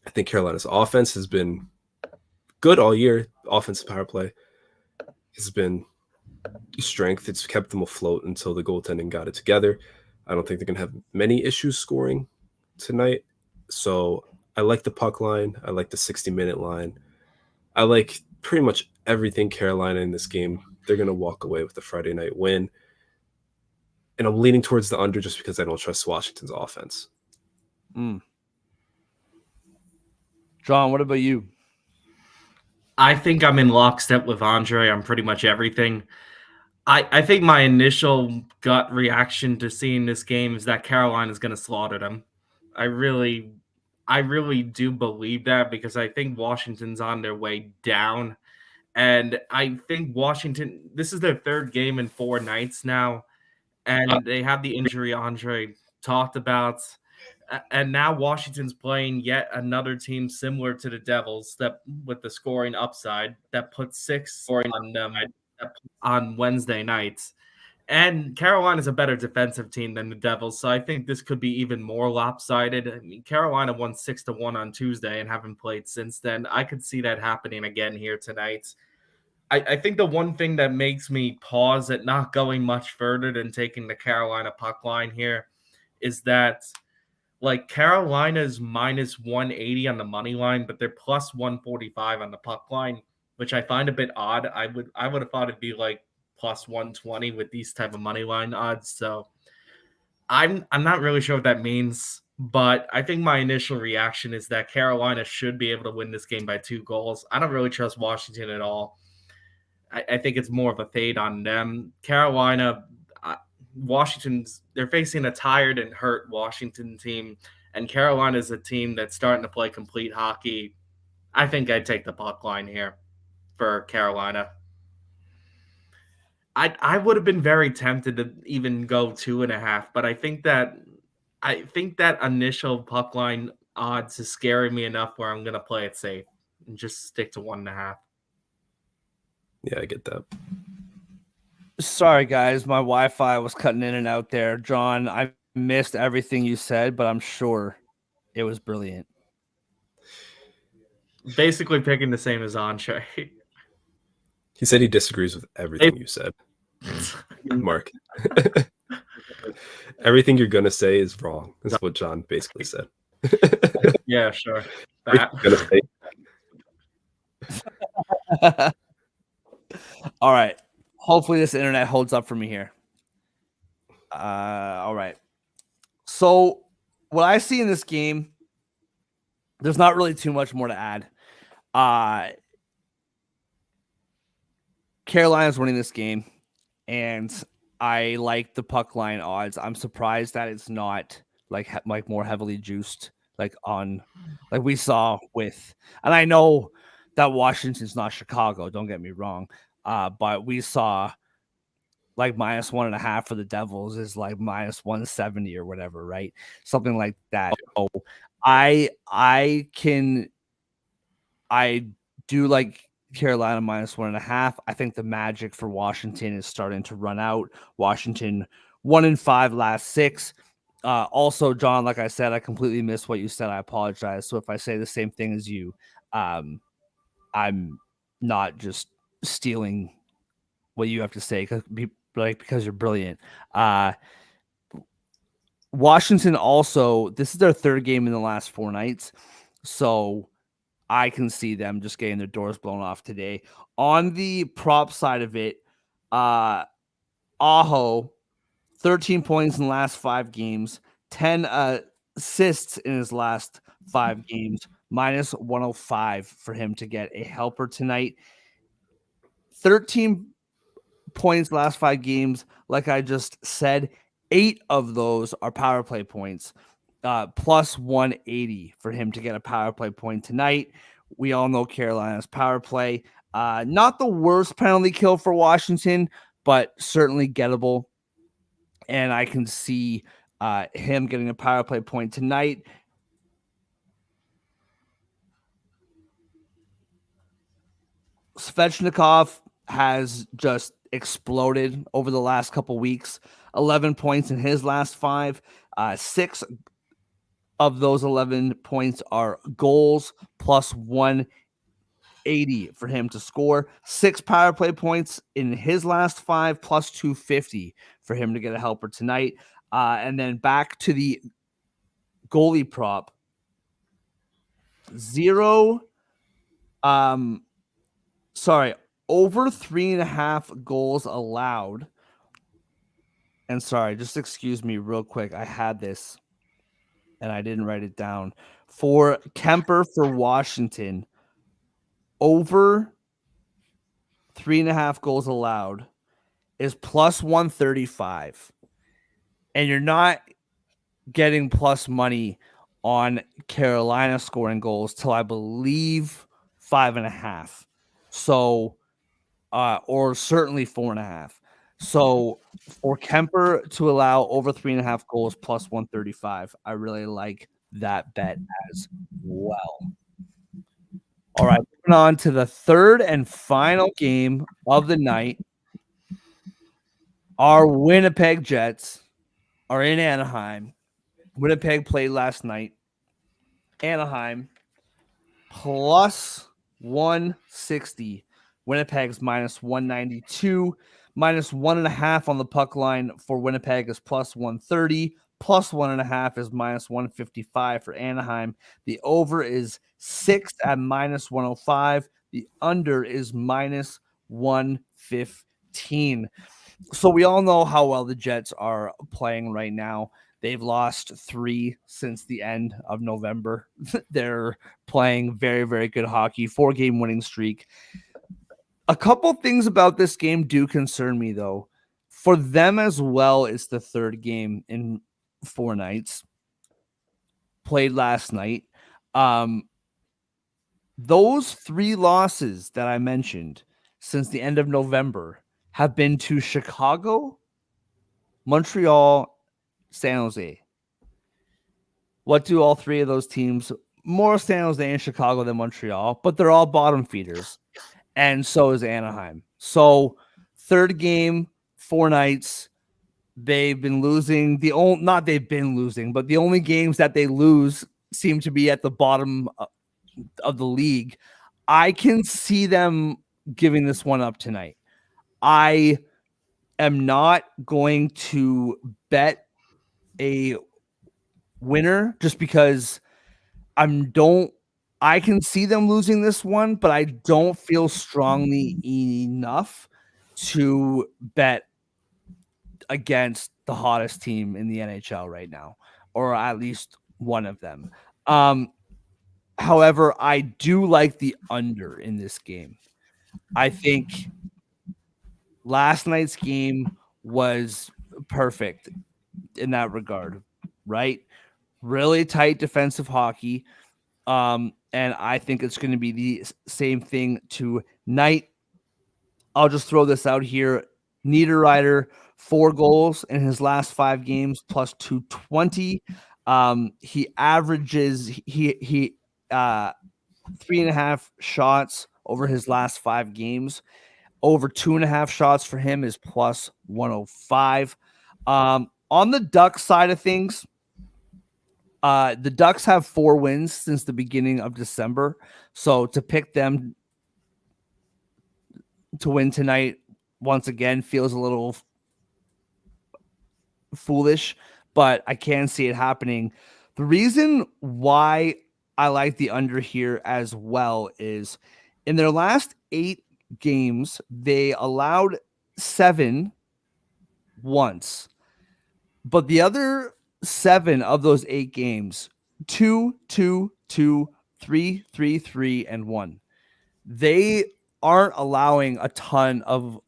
I think Carolina's offense has been good all year. Offensive power play has been strength. It's kept them afloat until the goaltending got it together. I don't think they're going to have many issues scoring tonight. So I like the puck line. I like the 60-minute line. I like pretty much everything Carolina in this game. They're going to walk away with a Friday night win. And I'm leaning towards the under just because I don't trust Washington's offense. John, what about you? I think I'm in lockstep with Andre on pretty much everything. I think my initial gut reaction to seeing this game is that Carolina is going to slaughter them. I really do believe that because I think Washington's on their way down. And I think Washington, this is their 3rd game in 4 nights now. And they have the injury Andre talked about. And now Washington's playing yet another team similar to the Devils that with the scoring upside that put 6 on them on Wednesday nights. And Carolina's a better defensive team than the Devils, so I think this could be even more lopsided. I mean, Carolina won 6-1 on Tuesday and haven't played since then. I could see that happening again here tonight. I think the one thing that makes me pause at not going much further than taking the Carolina puck line here is that, like, Carolina's minus 180 on the money line, but they're plus 145 on the puck line, which I find a bit odd. I would have thought it'd be like plus 120 with these type of money line odds. So I'm not really sure what that means, But I think my initial reaction is that Carolina should be able to win this game by 2 goals. I don't really trust Washington at all. I think it's more of a fade on them. Carolina, they're facing a tired and hurt Washington team, and Carolina is a team that's starting to play complete hockey. I think I'd take the puck line here for Carolina. I would have been very tempted to even go 2.5, but I think that initial puck line odds is scaring me enough where I'm gonna play it safe and just stick to 1.5. Yeah, I get that. Sorry, guys, my Wi-Fi was cutting in and out there. John, I missed everything you said, but I'm sure it was brilliant. Basically picking the same as Anshay. He said he disagrees with everything you said. Mark. Everything you're gonna say is wrong. That's what John basically said. Yeah, sure. All right. Hopefully this internet holds up for me here. All right. So what I see in this game, there's not really too much more to add. Carolina's winning this game, and I like the puck line odds. I'm surprised that it's not like more heavily juiced, like we saw with. And I know that Washington's not Chicago. Don't get me wrong, but we saw like -1.5 for the Devils is like -170 or whatever, right? Something like that. So I do like Carolina -1.5. I think the magic for Washington is starting to run out. Washington 1-5 last 6. Also, John, like I said, I completely missed what you said. I apologize. So if I say the same thing as you, I'm not just stealing what you have to say because you're brilliant. Washington also, this is their 3rd game in the last 4 nights. So I can see them just getting their doors blown off today. On the prop side of it, Aho, 13 points in the last 5 games, 10 assists in his last 5 games, -105 for him to get a helper tonight. 13 points last 5 games, like I just said, 8 of those are power play points. Plus 180 for him to get a power play point tonight. We all know Carolina's power play. Not the worst penalty kill for Washington, but certainly gettable. And I can see him getting a power play point tonight. Svechnikov has just exploded over the last couple weeks. 11 points in his last 5. 6 of those 11 points are goals, plus 180 for him to score. 6 power play points in his last 5, plus 250 for him to get a helper tonight. And then back to the goalie prop. 0. Over 3.5 goals allowed. And sorry, just excuse me real quick. I had this and I didn't write it down. For Kemper for Washington, over 3.5 goals allowed is plus 135. And you're not getting plus money on Carolina scoring goals till I believe 5.5. So, or certainly 4.5. So for Kemper to allow over 3.5 goals plus 135, I really like that bet as well. All right, moving on to the 3rd and final game of the night. Our Winnipeg Jets are in Anaheim. Winnipeg played last night. Anaheim plus 160. Winnipeg's -192. -1.5 on the puck line for Winnipeg is plus 130. Plus 1.5 is -155 for Anaheim. The over is 6 at -105. The under is -115. So we all know how well the Jets are playing right now. They've lost 3 since the end of November. They're playing very, very good hockey, 4-game winning streak. A couple things about this game do concern me, though. For them as well, it's the 3rd game in 4 nights. Played last night. Those 3 losses that I mentioned since the end of November have been to Chicago, Montreal, San Jose. What do all 3 of those teams? More San Jose and Chicago than Montreal, but they're all bottom feeders. And so is Anaheim. So 3rd game, 4 nights. They've been losing. Not they've been losing, but the only games that they lose seem to be at the bottom of the league. I can see them giving this one up tonight. I am not going to bet a winner just because I can see them losing this one, but I don't feel strongly enough to bet against the hottest team in the NHL right now, or at least one of them. However, I do like the under in this game. I think last night's game was perfect in that regard, right? Really tight defensive hockey. And I think it's going to be the same thing tonight. I'll just throw this out here. Niederreiter, 4 goals in his last 5 games, plus 220. He averages 3.5 shots over his last 5 games. Over 2.5 shots for him is plus 105. On the Ducks side of things, the Ducks have 4 wins since the beginning of December. So to pick them to win tonight, once again, feels a little foolish, but I can see it happening. The reason why I like the under here as well is in their last 8 games, they allowed 7 once, but the other 7 of those 8 games, 2, 2, 2, 3, 3, 3, and 1. They aren't allowing a ton of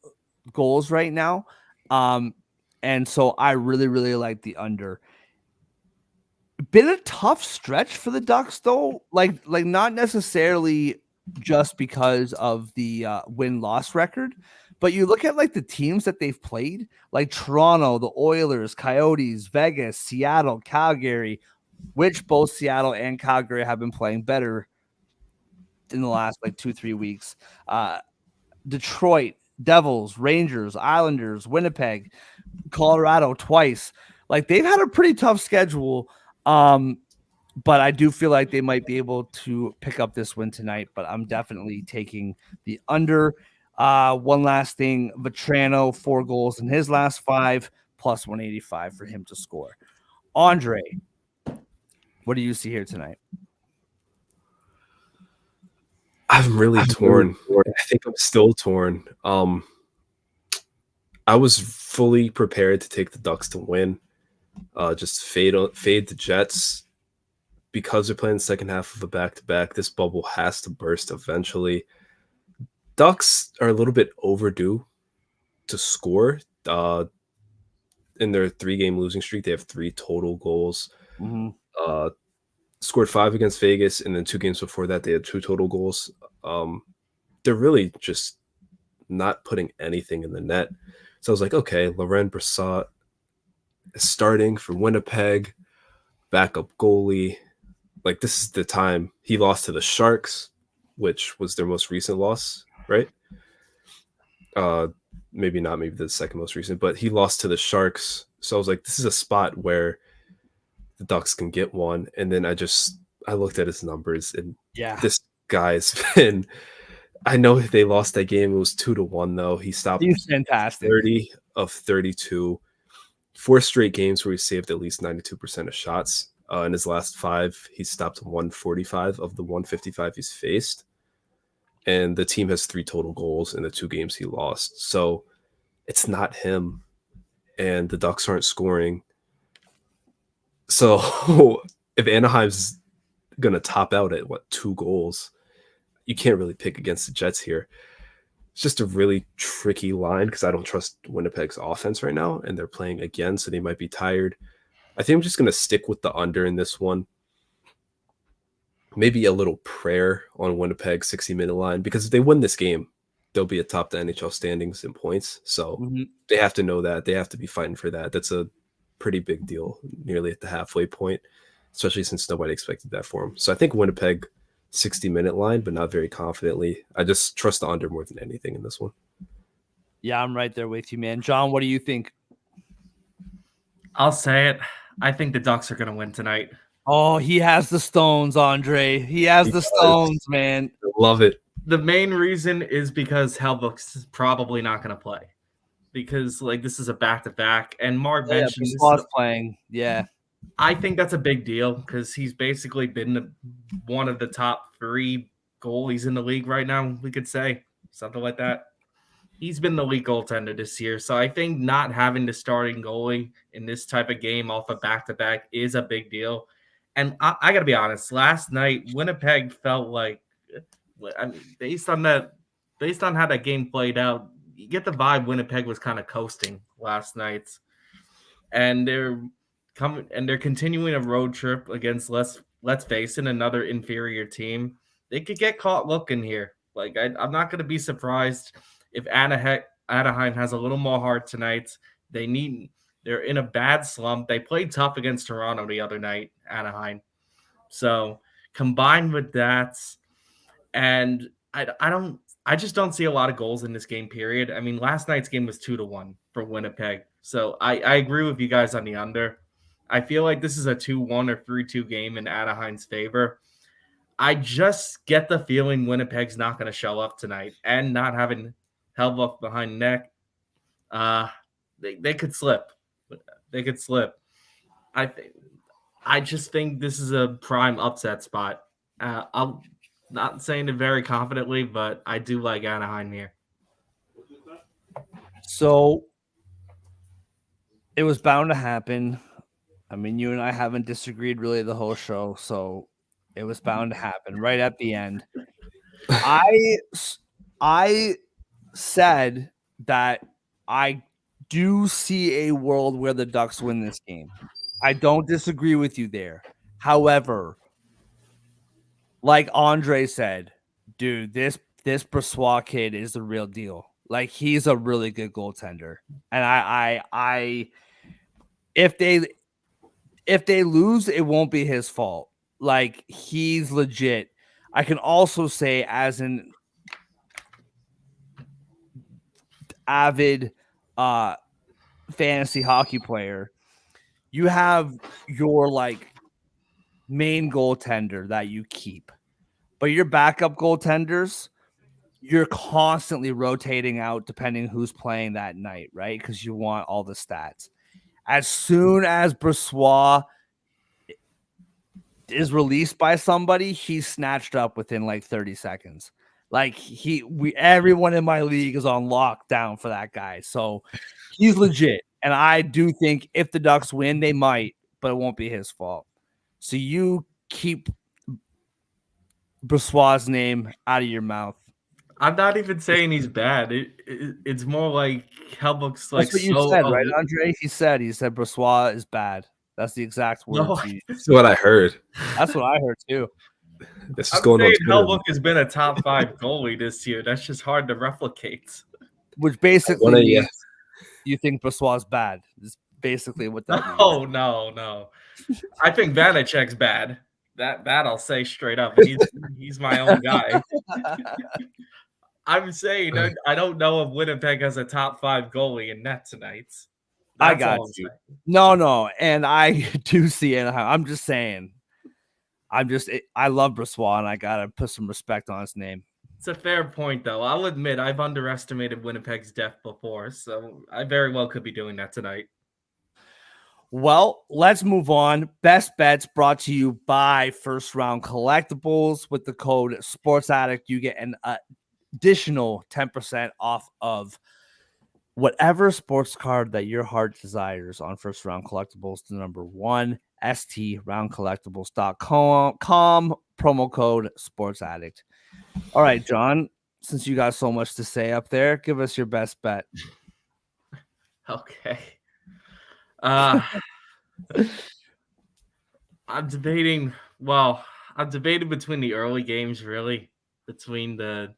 goals right now. And so I really, really like the under. Been a tough stretch for the Ducks, though. Like not necessarily just because of the win-loss record, but you look at like the teams that they've played, like Toronto, the Oilers, Coyotes, Vegas, Seattle, Calgary, which both Seattle and Calgary have been playing better in the last like 2-3 weeks. Detroit, Devils, Rangers, Islanders, Winnipeg, Colorado twice. Like they've had a pretty tough schedule. But I do feel like they might be able to pick up this win tonight, but I'm definitely taking the under. One last thing, Vetrano, 4 goals in his last 5, plus 185 for him to score. Andre, what do you see here tonight? I'm really torn. I think I'm still torn. I was fully prepared to take the Ducks to win. Just fade the Jets because they're playing the second half of a back-to-back. This bubble has to burst eventually. Ducks are a little bit overdue to score. In their 3-game losing streak, they have 3 total goals. Mm-hmm. Scored 5 against Vegas, and then 2 games before that, they had 2 total goals. They're really just not putting anything in the net. So I was like, okay, Laurent Brissot is starting for Winnipeg, backup goalie. Like, this is the time. He lost to the Sharks, which was their most recent loss, right? Maybe not, maybe the second most recent, but he lost to the Sharks. So I was like, this is a spot where the Ducks can get one. And then I looked at his numbers, and this guy's been, I know they lost that game. It was 2-1 though. He stopped. He's fantastic. 30 of 32, 4 straight games where he saved at least 92% of shots. In his last 5, he stopped 145 of the 155 he's faced. And the team has 3 total goals in the 2 games he lost. So it's not him. And the Ducks aren't scoring. So if Anaheim's going to top out at 2 goals, you can't really pick against the Jets here. It's just a really tricky line because I don't trust Winnipeg's offense right now, and they're playing again, so they might be tired. I think I'm just going to stick with the under in this one. Maybe a little prayer on Winnipeg's 60-minute line, because if they win this game, they'll be atop the NHL standings in points. So they have to know that. They have to be fighting for that. That's a pretty big deal, nearly at the halfway point, especially since nobody expected that for them. So I think Winnipeg 60-minute line, but not very confidently. I just trust the under more than anything in this one. Yeah, I'm right there with you, man. John, what do you think? I'll say it. I think the Ducks are going to win tonight. Oh, he has the stones, Andre. He has the stones, man. I love it. The main reason is because Hellbuck's is probably not going to play, because this is a back-to-back, and Mark mentioned this playing. Yeah, I think that's a big deal because he's basically been one of the top 3 goalies in the league right now. We could say something like that. He's been the league goaltender this year, so I think not having the starting goalie in this type of game off a back-to-back is a big deal. And I got to be honest, last night, Winnipeg felt like, based on how that game played out, you get the vibe Winnipeg was kind of coasting last night. And they're continuing a road trip against, let's face it, another inferior team. They could get caught looking here. I'm not going to be surprised if Anaheim has a little more heart tonight. They're in a bad slump. They played tough against Toronto the other night, Anaheim. So combined with that, and I just don't see a lot of goals in this game, period. I mean, last night's game was 2-1 for Winnipeg. So I agree with you guys on the under. I feel like this is a 2-1 or 3-2 game in Anaheim's favor. I just get the feeling Winnipeg's not going to show up tonight, and not having Hellbuck behind neck, they could slip. They could slip. I just think this is a prime upset spot. I'm not saying it very confidently, but I do like Anaheim here. So it was bound to happen. I mean, you and I haven't disagreed really the whole show, so it was bound to happen right at the end. I said that I do see a world where the Ducks win this game. I don't disagree with you there. However, like Andre said, dude, this Brossoit kid is the real deal. Like, he's a really good goaltender. And I if they lose, it won't be his fault. Like, he's legit. I can also say, as an avid fantasy hockey player, you have your main goaltender that you keep, but your backup goaltenders, you're constantly rotating out depending who's playing that night, right? Because you want all the stats. As soon as Brossoit is released by somebody, he's snatched up within 30 seconds. Everyone in my league is on lockdown for that guy. So he's legit. And I do think if the Ducks win, they might, but it won't be his fault. So you keep Brossoit's name out of your mouth. I'm not even saying he's bad. It's more like Hellbuck's That's what you said, right, Andre? He said Brossoit is bad. That's the exact words. No, that's what I heard. That's what I heard too. This is going on. Hellbuck has been a top 5 goalie this year. That's just hard to replicate. Which basically means you think Brossoit's bad. Is basically what that means. Oh no. I think Vanacek's bad. That I'll say straight up. He's my own guy. I'm saying I don't know if Winnipeg has a top 5 goalie in net tonight. I got you. No, and I do see Anaheim. I'm just saying. I love Brossoit, and I gotta put some respect on his name. It's a fair point, though. I'll admit I've underestimated Winnipeg's depth before, so I very well could be doing that tonight. Well, let's move on. Best bets brought to you by First Round Collectibles. With the code SportsAddict, you get an additional 10% off of whatever sports card that your heart desires on First Round Collectibles, the number 1. STRoundCollectibles.com, promo code SportsAddict. All right, John, since you got so much to say up there, give us your best bet. Okay. I'm debating. Well, I'm debating between the early games, really, between the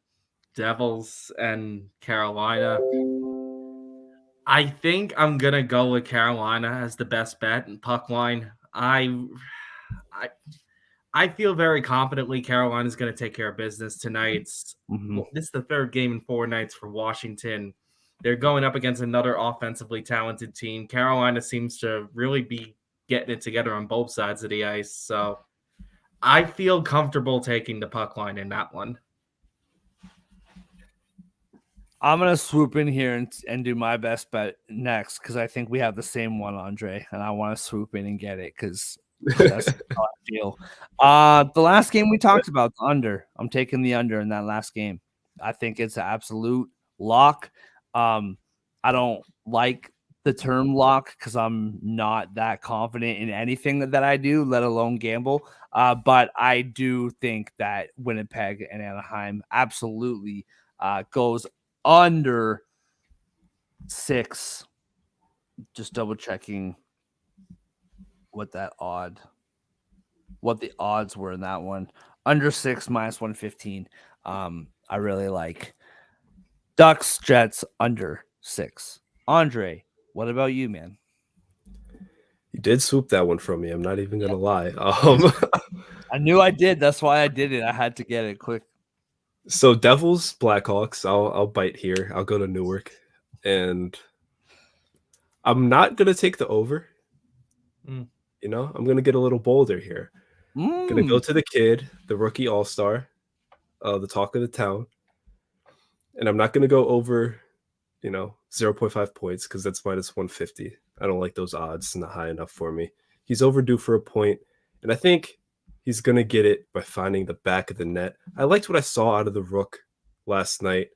Devils and Carolina. I think I'm gonna go with Carolina as the best bet in puck line. I feel very confidently Carolina's going to take care of business tonight. This is the third game in 4 nights for Washington. They're going up against another offensively talented team. Carolina seems to really be getting it together on both sides of the ice. So I feel comfortable taking the puck line in that one. I'm going to swoop in here and do my best bet next because I think we have the same one, Andre, and I want to swoop in and get it because that's how I feel. The last game we talked about, the under. I'm taking the under in that last game. I think it's an absolute lock. I don't like the term lock because I'm not that confident in anything that I do, let alone gamble. But I do think that Winnipeg and Anaheim absolutely goes under 6. Just double checking what the odds were in that one. Under 6 minus 115. I really like Ducks, Jets under 6. Andre, what about you, man? You did swoop that one from me. I'm not even gonna lie. I knew I did. That's why I did it. I had to get it quick. So Devils, Blackhawks. I'll bite here. I'll go to Newark, and I'm not gonna take the over. You know, I'm gonna get a little bolder here. Gonna go to the kid, the rookie all-star, the talk of the town, and I'm not gonna go over, 0.5 points because that's minus 150. I don't like those odds; it's not high enough for me. He's overdue for a point, and I think he's going to get it by finding the back of the net. I liked what I saw out of the Rook last night.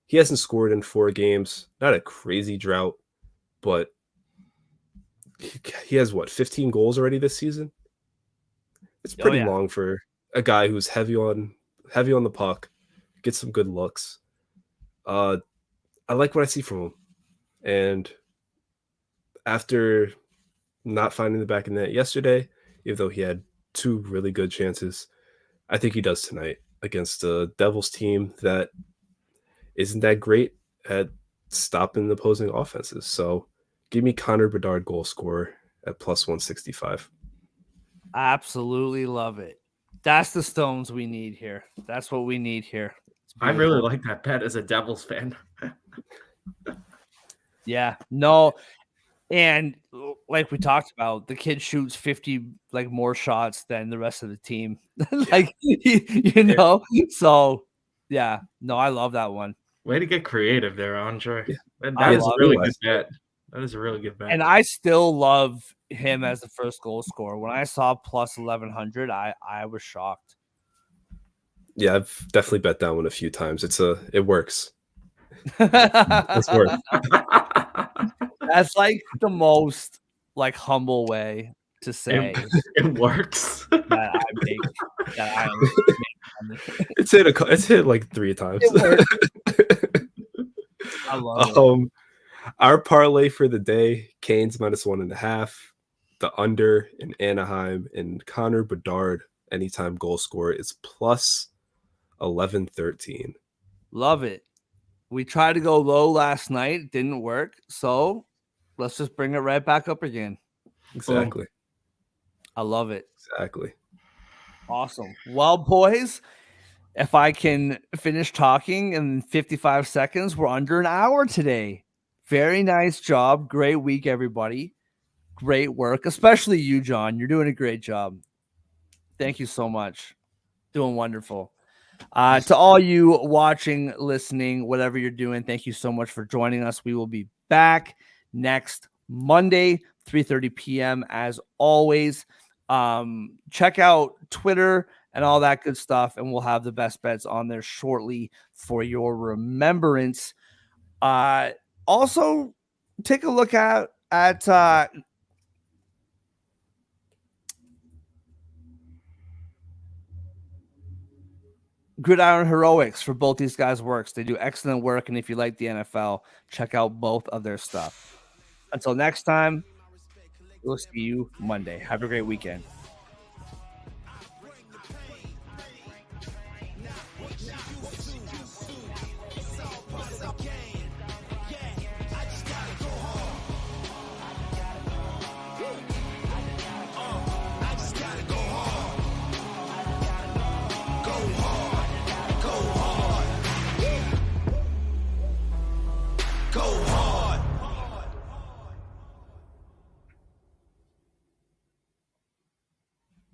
He hasn't scored in 4 games. Not a crazy drought, but he has, 15 goals already this season? It's pretty long for a guy who's heavy on the puck, gets some good looks. I like what I see from him. And after not finding the back of the net yesterday, even though he had 2 really good chances, I think he does tonight against the Devils team that isn't that great at stopping the opposing offenses. So give me Connor Bedard goal scorer at plus 165. Absolutely love it. That's the Stones we need here. That's what we need here. I really like that bet as a Devils fan. Yeah, no. And like we talked about, the kid shoots 50 more shots than the rest of the team. So yeah, no, I love that one. Way to get creative there, Andre. Yeah. That is a really good bet. That is a really good bet. And I still love him as the first goal scorer. When I saw plus 1100, I was shocked. Yeah, I've definitely bet that one a few times. It works. It's worth. That's like the most humble way to say it works. That I make. It's hit like 3 times. I love it. Our parlay for the day: Canes minus 1.5, the under in Anaheim, and Connor Bedard anytime goal scorer is plus 1113. Love it. We tried to go low last night. It didn't work. So let's just bring it right back up again. Exactly. I love it. Exactly. Awesome. Well, boys, if I can finish talking in 55 seconds, we're under an hour today. Very nice job. Great week, everybody. Great work, especially you, John. You're doing a great job. Thank you so much. Doing wonderful. To all you watching, listening, whatever you're doing, thank you so much for joining us. We will be back next Monday, 3:30 p.m. as always. Check out Twitter and all that good stuff, and we'll have the best bets on there shortly for your remembrance. Also, take a look at Gridiron Heroics for both these guys' works. They do excellent work, and if you like the NFL, check out both of their stuff. Until next time, we'll see you Monday. Have a great weekend. Go